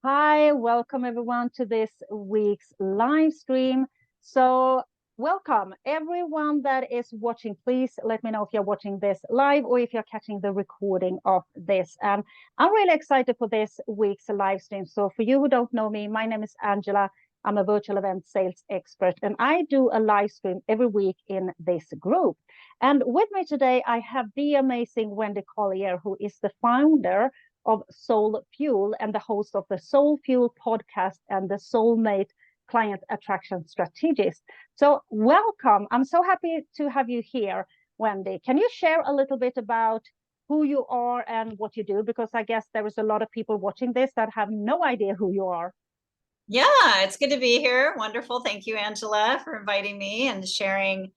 Hi, welcome everyone to this week's live stream. So welcome everyone that is watching. Please let me know if you're watching this live or if you're catching the recording of this. And I'm really excited for this week's live stream. So for you who don't know me, my name is Angela. I'm a virtual event sales expert, and I do a live stream every week in this group. And with me today, I have the amazing Wendy Collier, who is the founder of SoulFUEL and the host of the SoulFUEL podcast and the Soulmate Client Attraction Strategist. So welcome. I'm so happy to have you here, Wendy. Can you share a little bit about who you are and what you do? Because I guess there is a lot of people watching this that have no idea who you are. Yeah, it's good to be here. Wonderful. Thank you, Angela, for inviting me and sharing.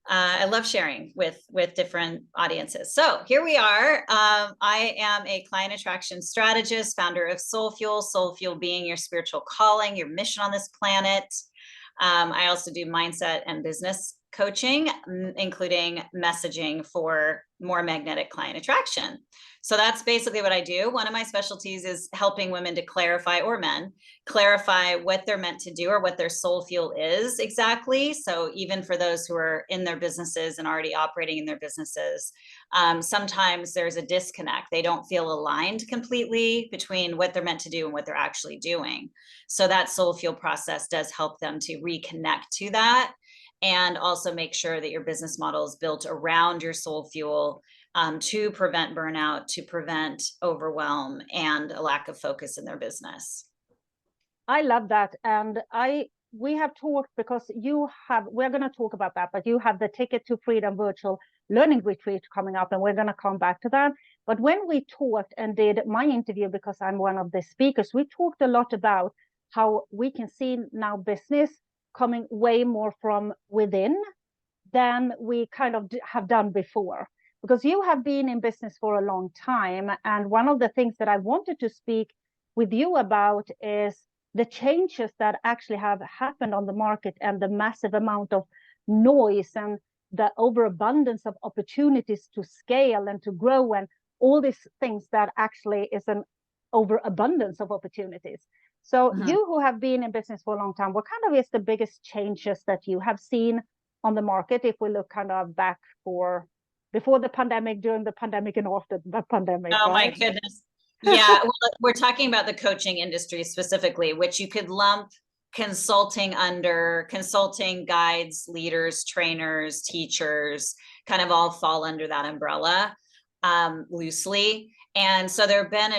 I love sharing with different audiences. So here we are. I am a client attraction strategist, founder of SoulFUEL, SoulFUEL being your spiritual calling, your mission on this planet. I also do mindset and business coaching, including messaging for more magnetic client attraction. So that's basically what I do. One of my specialties is helping women to clarify, or men, clarify what they're meant to do or what their soul fuel is exactly. So even for those who are in their businesses and already operating in their businesses, sometimes there's a disconnect. They don't feel aligned completely between what they're meant to do and what they're actually doing. So that soul fuel process does help them to reconnect to that, and also make sure that your business model is built around your soul fuel, to prevent burnout, to prevent overwhelm and a lack of focus in their business. I love that. And we have talked, because we're going to talk about that, but you have the Ticket to Freedom virtual learning retreat coming up, and we're going to come back to that. But when we talked and did my interview, because I'm one of the speakers, we talked a lot about how we can see now business coming way more from within than we kind of have done before. Because you have been in business for a long time. And one of the things that I wanted to speak with you about is the changes that actually have happened on the market, and the massive amount of noise and the overabundance of opportunities to scale and to grow, and all these things that actually is an overabundance of opportunities. So you who have been in business for a long time, what kind of is the biggest changes that you have seen on the market, if we look kind of back for before the pandemic, during the pandemic, and after the pandemic? Oh, right? my goodness. Yeah, well, we're talking about the coaching industry specifically, which you could lump consulting under. Consulting guides, leaders, trainers, teachers, kind of all fall under that umbrella, loosely. And so there have been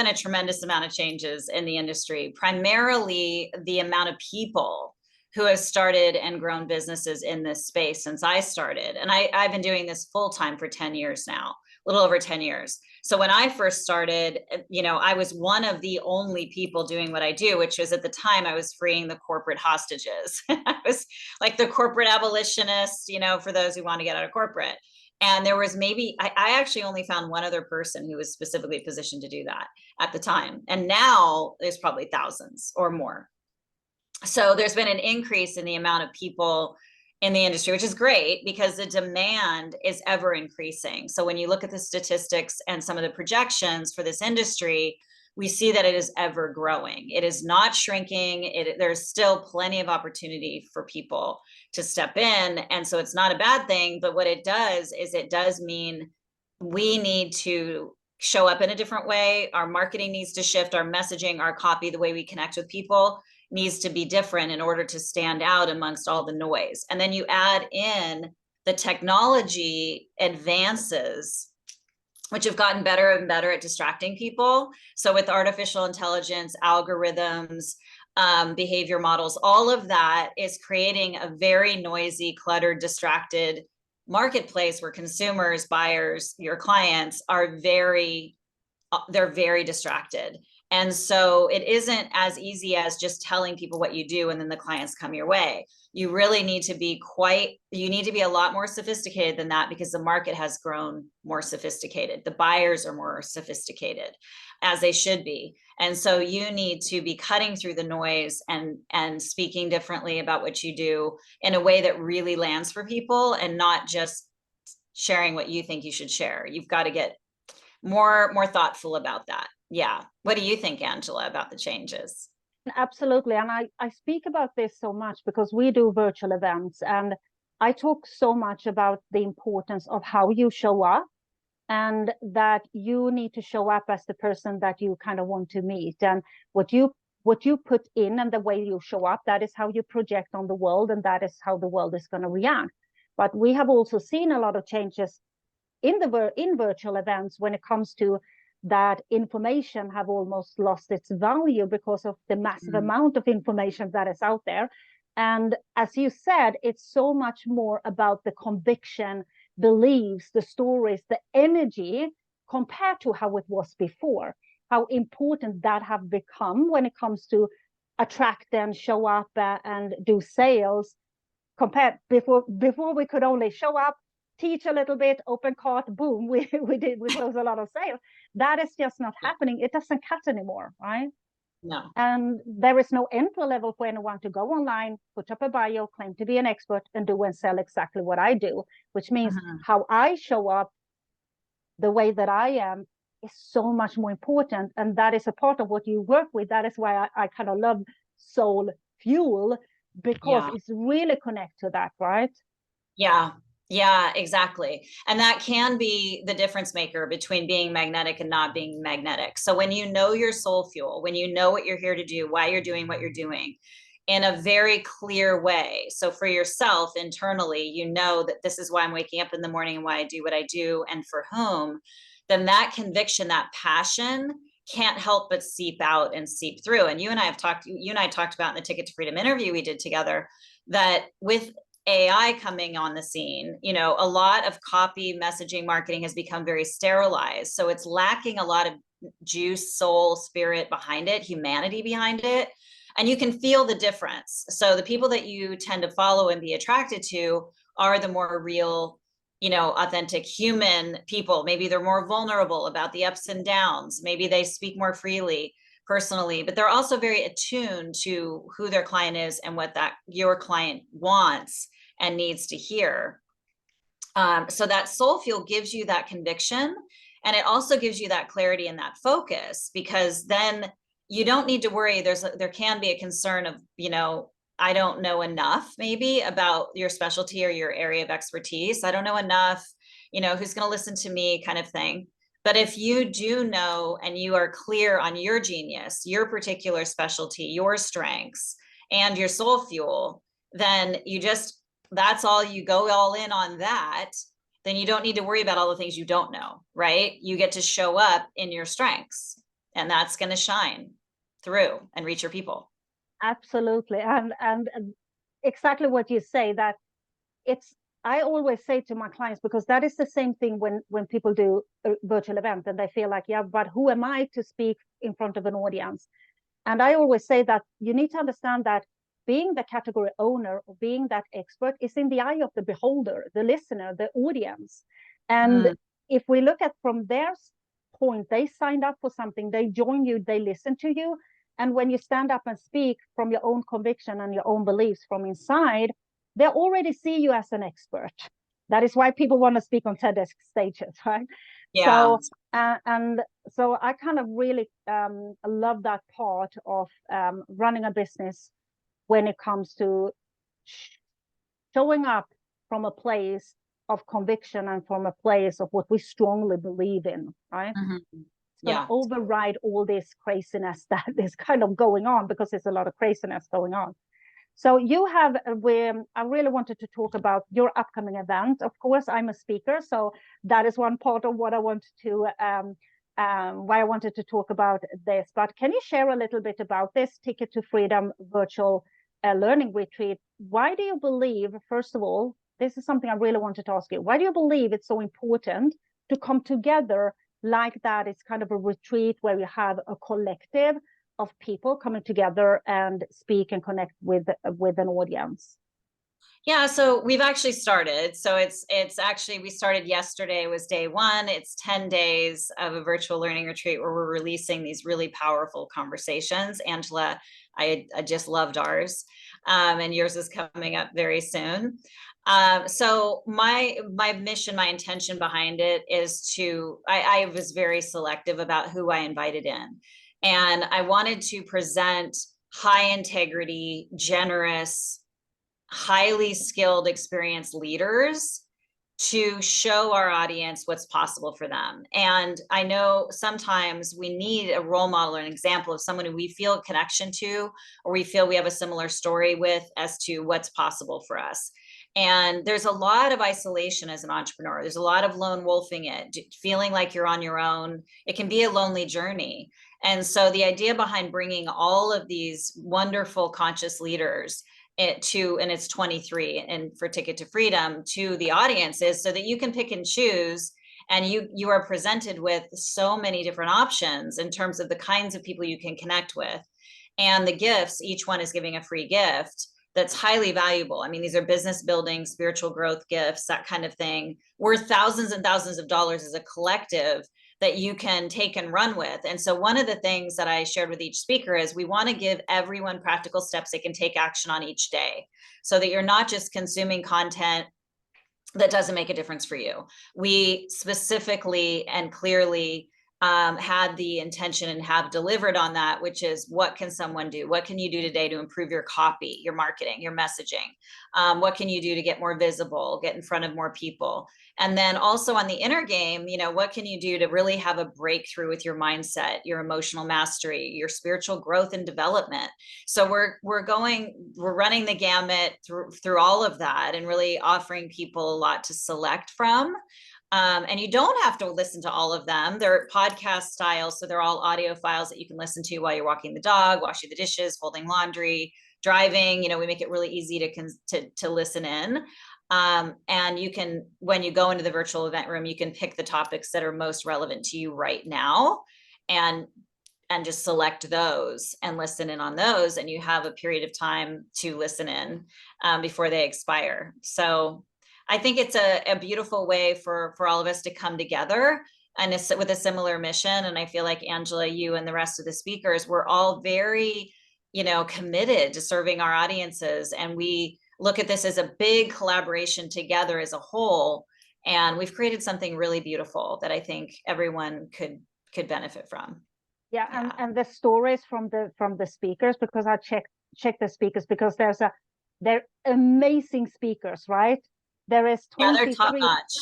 a tremendous amount of changes in the industry, primarily the amount of people who have started and grown businesses in this space since I started. And I've been doing this full time for 10 years now, a little over 10 years. So when I first started, I was one of the only people doing what I do, which was, at the time, I was freeing the corporate hostages. I was like the corporate abolitionist, for those who want to get out of corporate. And there was I actually only found one other person who was specifically positioned to do that at the time. And now there's probably thousands or more. So there's been an increase in the amount of people in the industry, which is great because the demand is ever increasing. So when you look at the statistics and some of the projections for this industry, we see that it is ever growing. It is not shrinking. There's still plenty of opportunity for people to step in. And so it's not a bad thing, but what it does is it does mean we need to show up in a different way. Our marketing needs to shift, our messaging, our copy, the way we connect with people needs to be different in order to stand out amongst all the noise. And then you add in the technology advances, which have gotten better and better at distracting people. So with artificial intelligence, algorithms, behavior models, all of that is creating a very noisy, cluttered, distracted marketplace where consumers, buyers, your clients are very distracted. And so it isn't as easy as just telling people what you do and then the clients come your way. You really need to be a lot more sophisticated than that, because the market has grown more sophisticated. The buyers are more sophisticated, as they should be. And so you need to be cutting through the noise and speaking differently about what you do in a way that really lands for people, and not just sharing what you think you should share. You've got to get more thoughtful about that. Yeah. What do you think, Angela, about the changes? Absolutely. And I speak about this so much because we do virtual events, and I talk so much about the importance of how you show up, and that you need to show up as the person that you kind of want to meet. And what you put in and the way you show up, that is how you project on the world, and that is how the world is going to react. But we have also seen a lot of changes in virtual events when it comes to that information have almost lost its value because of the massive amount of information that is out there. And as you said, it's so much more about the conviction, beliefs, the stories, the energy, compared to how it was before, how important that have become when it comes to attract and show up and do sales. Compared before we could only show up, teach a little bit, open cart, boom, we close a lot of sales. That is just not happening. It doesn't cut anymore, right? No. And there is no entry level for anyone to go online, put up a bio, claim to be an expert, and do and sell exactly what I do, which means how I show up, the way that I am, is so much more important. And that is a part of what you work with. That is why I kind of love Soul Fuel, because it's really connect to that, right? Yeah. Yeah, exactly. And that can be the difference maker between being magnetic and not being magnetic. So when you know your soul fuel, when you know what you're here to do, why you're doing what you're doing in a very clear way. So for yourself internally, you know that this is why I'm waking up in the morning and why I do what I do and for whom, then that conviction, that passion can't help but seep out and seep through. And you and I talked about in the Ticket to Freedom interview we did together, that with AI coming on the scene, you know, a lot of copy messaging marketing has become very sterilized. So it's lacking a lot of juice, soul, spirit behind it, humanity behind it. And you can feel the difference. So the people that you tend to follow and be attracted to are the more real, you know, authentic human people. Maybe they're more vulnerable about the ups and downs. Maybe they speak more freely personally, but they're also very attuned to who their client is and what that your client wants and needs to hear. So that soul fuel gives you that conviction, and it also gives you that clarity and that focus, because then you don't need to worry. There can be a concern of, you know, I don't know enough maybe about your specialty or your area of expertise. I don't know enough, you know, who's going to listen to me kind of thing. But if you do know and you are clear on your genius, your particular specialty, your strengths, and your soul fuel, then that's all, you go all in on that, then you don't need to worry about all the things you don't know, right? You get to show up in your strengths, and that's going to shine through and reach your people. Absolutely. And exactly what you say, that I always say to my clients, because that is the same thing when people do a virtual event and they feel like, yeah, but who am I to speak in front of an audience? And I always say that you need to understand that being the category owner or being that expert is in the eye of the beholder, the listener, the audience. And if we look at from their point, they signed up for something, they join you, they listen to you. And when you stand up and speak from your own conviction and your own beliefs from inside, they already see you as an expert. That is why people want to speak on TEDx stages, right? Yeah. So, and so I kind of really love that part of running a business when it comes to showing up from a place of conviction and from a place of what we strongly believe in, right? It's going to override all this craziness that is kind of going on, because there's a lot of craziness going on. So you have, I really wanted to talk about your upcoming event. Of course, I'm a speaker, so that is one part of what I wanted to, why I wanted to talk about this. But can you share a little bit about this Ticket to Freedom virtual learning retreat? Why do you believe, first of all, this is something I really wanted to ask you, why do you believe it's so important to come together like that? It's kind of a retreat where you have a collective of people coming together and speak and connect with an audience. Yeah, so we've actually started. So it's actually, we started yesterday, was day one. It's 10 days of a virtual learning retreat where we're releasing these really powerful conversations. Angela, I just loved ours, and yours is coming up very soon. So my mission, my intention behind it is I was very selective about who I invited in. And I wanted to present high integrity, generous, highly skilled, experienced leaders to show our audience what's possible for them. And I know sometimes we need a role model or an example of someone who we feel a connection to, or we feel we have a similar story with as to what's possible for us. And there's a lot of isolation as an entrepreneur. There's a lot of lone wolfing it, feeling like you're on your own. It can be a lonely journey. And so the idea behind bringing all of these wonderful conscious leaders and it's 23 and for Ticket to Freedom to the audience is so that you can pick and choose, and you are presented with so many different options in terms of the kinds of people you can connect with and the gifts. Each one is giving a free gift that's highly valuable. I mean, these are business building, spiritual growth gifts, that kind of thing, worth thousands and thousands of dollars as a collective that you can take and run with. And so one of the things that I shared with each speaker is we want to give everyone practical steps they can take action on each day, so that you're not just consuming content that doesn't make a difference for you. We specifically and clearly had the intention and have delivered on that, which is, what can someone do? What can you do today to improve your copy, your marketing, your messaging? What can you do to get more visible, get in front of more people? And then also on the inner game, what can you do to really have a breakthrough with your mindset, your emotional mastery, your spiritual growth and development? So we're running the gamut through all of that and really offering people a lot to select from. And you don't have to listen to all of them. They're podcast style, so they're all audio files that you can listen to while you're walking the dog, washing the dishes, folding laundry, driving. We make it really easy to listen in. And you can, when you go into the virtual event room, you can pick the topics that are most relevant to you right now, and just select those and listen in on those. And you have a period of time to listen in before they expire. So I think it's a beautiful way for all of us to come together and with a similar mission. And I feel like, Angela, you and the rest of the speakers, we're all very, committed to serving our audiences. And we look at this as a big collaboration together as a whole. And we've created something really beautiful that I think everyone could benefit from. Yeah. And the stories from the speakers, because I checked the speakers, because they're amazing speakers, right? There is 23, they're top-notch.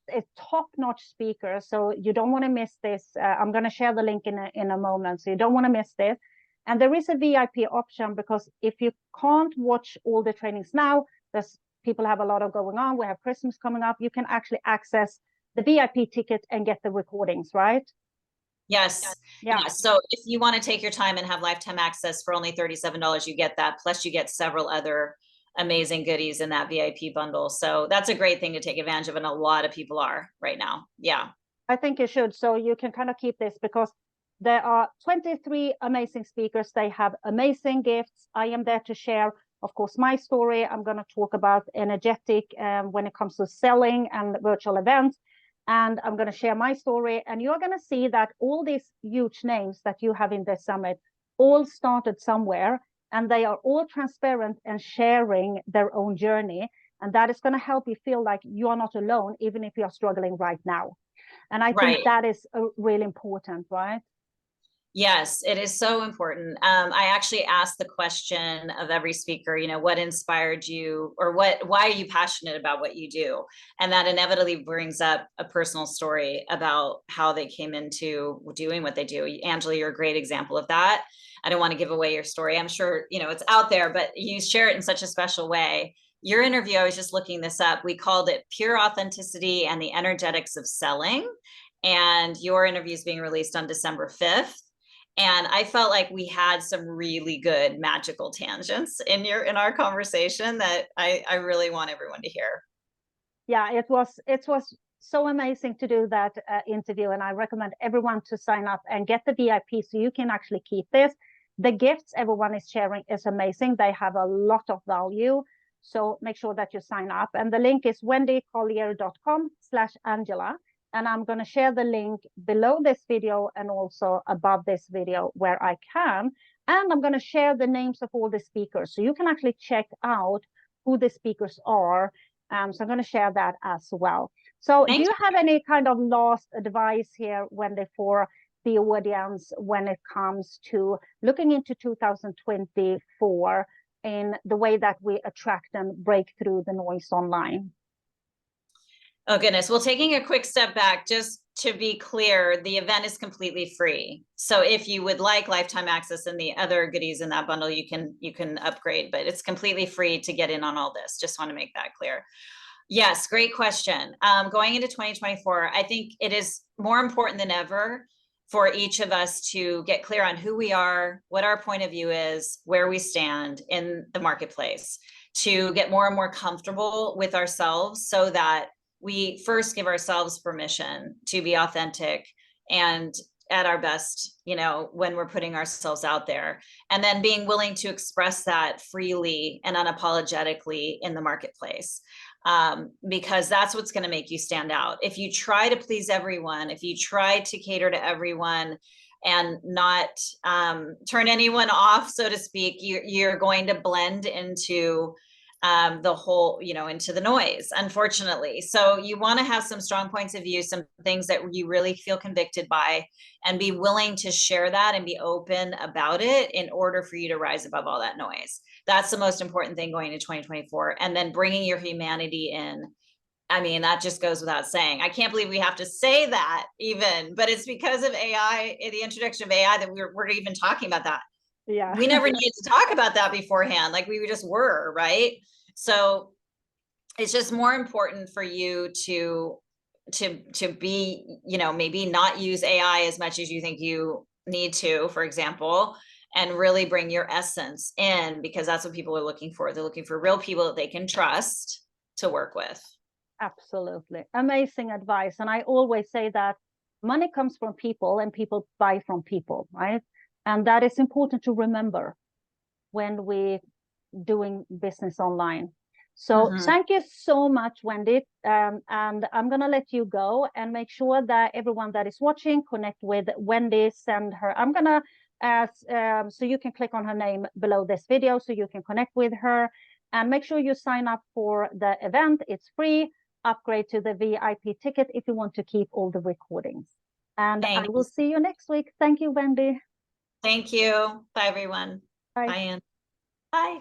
It's top-notch speakers, so you don't want to miss this. I'm going to share the link in a moment, so you don't want to miss this. And there is a VIP option, because if you can't watch all the trainings now, people have a lot of going on. We have Christmas coming up. You can actually access the VIP ticket and get the recordings, right? Yes. Yeah. So if you want to take your time and have lifetime access for only $37, you get that. Plus you get several other amazing goodies in that VIP bundle. So that's a great thing to take advantage of. And a lot of people are right now. Yeah. I think you should. So you can kind of keep this, because there are 23 amazing speakers. They have amazing gifts. I am there to share, of course, my story. I'm going to talk about energetic when it comes to selling and virtual events. And I'm going to share my story. And you're going to see that all these huge names that you have in this summit all started somewhere. And they are all transparent and sharing their own journey. And that is going to help you feel like you are not alone, even if you are struggling right now. And I think that is really important, right? Yes, it is so important. I actually asked the question of every speaker, what inspired you, or why are you passionate about what you do? And that inevitably brings up a personal story about how they came into doing what they do. Angela, you're a great example of that. I don't want to give away your story. I'm sure, it's out there, but you share it in such a special way. Your interview, I was just looking this up. We called it Pure Authenticity and the Energetics of Selling. And your interview is being released on December 5th. And I felt like we had some really good magical tangents in our conversation that I really want everyone to hear. Yeah, it was so amazing to do that interview. And I recommend everyone to sign up and get the VIP so you can actually keep this. The gifts everyone is sharing is amazing. They have a lot of value. So make sure that you sign up. And the link is wendycollier.com/Angela. And I'm going to share the link below this video and also above this video where I can. And I'm going to share the names of all the speakers, so you can actually check out who the speakers are So I'm going to share that as well. So Thank do you you. have any kind of last advice here, Wendy, for the audience when it comes to looking into 2024 in the way that we attract and break through the noise online? Oh goodness. Well, taking a quick step back, just to be clear, the event is completely free. So if you would like lifetime access and the other goodies in that bundle, you can upgrade, but it's completely free to get in on all this. Just want to make that clear. Yes, great question. Going into 2024, I think it is more important than ever for each of us to get clear on who we are, what our point of view is, where we stand in the marketplace, to get more and more comfortable with ourselves so that we first give ourselves permission to be authentic and at our best, you know, when we're putting ourselves out there, and then being willing to express that freely and unapologetically in the marketplace. Because that's what's going to make you stand out. If you try to please everyone, if you try to cater to everyone and not turn anyone off, so to speak, you're going to blend into the whole, you know, into the noise, unfortunately. So you want to have some strong points of view, some things that you really feel convicted by, and be willing to share that and be open about it in order for you to rise above all that noise. That's the most important thing going into 2024. And then bringing your humanity in. I mean, that just goes without saying. I can't believe we have to say that even, but it's because of AI, the introduction of AI, that we're even talking about that. Yeah. We never needed to talk about that beforehand. Like we just were, right? So it's just more important for you to be, you know, maybe not use AI as much as you think you need to, for example, and really bring your essence in, because that's what people are looking for. They're looking for real people that they can trust to work with. Absolutely. Amazing advice. And I always say that money comes from people and people buy from people, right? And that is important to remember when we doing business online. So thank you so much, Wendy. And I'm going to let you go and make sure that everyone that is watching connect with Wendy, send her. I'm going to so you can click on her name below this video so you can connect with her, and make sure you sign up for the event. It's free. Upgrade to the VIP ticket if you want to keep all the recordings. And I will see you next week. Thank you, Wendy. Thank you. Bye, everyone. Bye. Bye, Anne. Bye.